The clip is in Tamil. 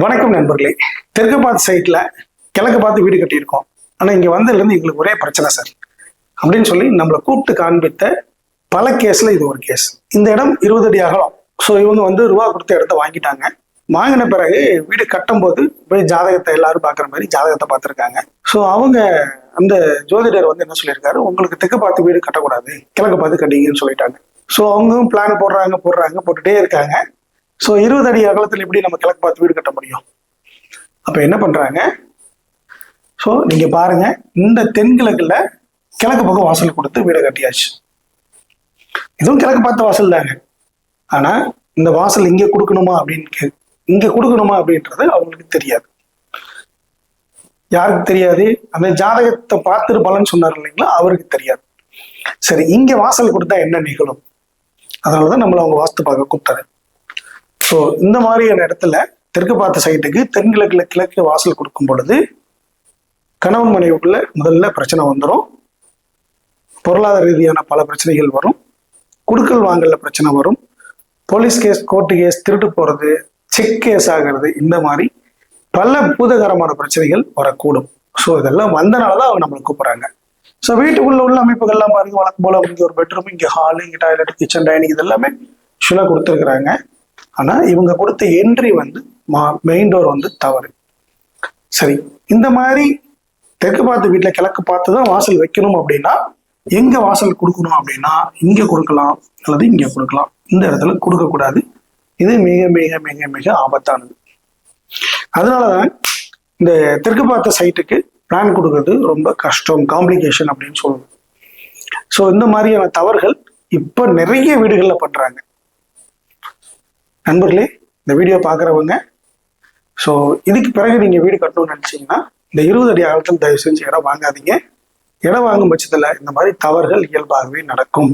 வணக்கம் நண்பர்களே. தெற்கு பார்த்து சைட்ல கிழக்கு பார்த்து வீடு கட்டியிருக்கோம். ஆனா இங்க வந்ததுலேருந்து எங்களுக்கு ஒரே பிரச்சனை சார் அப்படின்னு சொல்லி நம்மளை கூப்பிட்டு காண்பித்த பல கேஸ்ல இது ஒரு கேஸ். இந்த இடம் 20 அடி அகலம். ஸோ இவங்க வந்து ரூபா கொடுத்த இடத்த வாங்கிட்டாங்க. வாங்கின பிறகு வீடு கட்டும் போது போய் ஜாதகத்தை எல்லாரும் பார்க்குற மாதிரி ஜாதகத்தை பார்த்துருக்காங்க. ஸோ அவங்க அந்த ஜோதிடர் வந்து என்ன சொல்லியிருக்காரு, உங்களுக்கு தெற்கு பார்த்து வீடு கட்டக்கூடாது, கிழக்கு பார்த்து கட்டிங்கன்னு சொல்லிட்டாங்க. ஸோ அவங்களும் பிளான் போட்டுட்டே இருக்காங்க. ஸோ 20 அடி அகலத்தில் எப்படி நம்ம கிழக்கு பார்த்து வீடு கட்ட முடியும்? அப்ப என்ன பண்றாங்க, ஸோ நீங்க பாருங்க, இந்த தென்கிழக்குல கிழக்கு பக்கம் வாசல் கொடுத்து வீடை கட்டியாச்சு. இதுவும் கிழக்கு பார்த்த வாசல் தாங்க. ஆனா இந்த வாசல் இங்க கொடுக்கணுமா அப்படின்றது அவங்களுக்கு தெரியாது. யாருக்கு தெரியாது? அந்த ஜாதகத்தை பார்த்துட்டு பலன் சொன்னார் இல்லைங்களா, அவருக்கு தெரியாது. சரி, இங்க வாசல் கொடுத்தா என்ன நிகழும்? அதனாலதான் நம்மள அவங்க வாஸ்து பார்க்க கூப்பிட்டாரு. ஸோ இந்த மாதிரியான இடத்துல தெற்கு பார்த்த சைட்டுக்கு தென்கிழக்குல கிழக்கு வாசல் கொடுக்கும் பொழுது கணவன் மனைவிக்குள்ள முதல்ல பிரச்சனை வந்துடும். பொருளாதார ரீதியான பல பிரச்சனைகள் வரும். குடுக்கல் வாங்கல பிரச்சனை வரும். போலீஸ் கேஸ், கோர்ட்டு கேஸ், திருட்டு போறது, செக் கேஸ் ஆகிறது, இந்த மாதிரி பல பூதகரமான பிரச்சனைகள் வரக்கூடும். ஸோ இதெல்லாம் வந்தனாலதான் அவங்க நம்மளை கூப்பிடுறாங்க. ஸோ வீட்டுக்குள்ள உள்ள அமைப்புகள்லாம் பாருங்க, வழக்கம் போல இங்க ஒரு பெட்ரூம், இங்க ஹாலு, இங்க டாய்லெட், கிச்சன், டைனிங், இதெல்லாமே ஷுலா கொடுத்துருக்குறாங்க. ஆனா இவங்க கொடுத்த என்ட்ரி வந்து மெயின் டோர் வந்து தவறு. சரி, இந்த மாதிரி தெற்கு பார்த்து வீட்டுல கிழக்கு பார்த்து தான் வாசல் வைக்கணும் அப்படின்னா எங்க வாசல் கொடுக்கணும் அப்படின்னா இங்க கொடுக்கலாம் அல்லது இங்க கொடுக்கலாம். இந்த இடத்துல கொடுக்க கூடாது. இது மிக மிக மிக மிக ஆபத்தானது. அதனாலதான் இந்த தெற்கு பார்த்த சைட்டுக்கு பிளான் கொடுக்கறது ரொம்ப கஷ்டம், காம்ப்ளிகேஷன் அப்படின்னு சொல்லுவோம். ஸோ இந்த மாதிரியான தவறுகள் இப்ப நிறைய வீடுகள்ல பண்றாங்க. நண்பர்களே, இந்த வீடியோ பார்க்குறவங்க, ஸோ இதுக்கு பிறகு நீங்கள் வீடு கட்டணும்னு நினச்சிங்கன்னா இந்த 20 அடி அகலத்தில் தயவு செஞ்சு இடம் வாங்காதீங்க. இடம் வாங்கும் பட்சத்தில் இந்த மாதிரி தவறுகள் இயல்பாகவே நடக்கும்.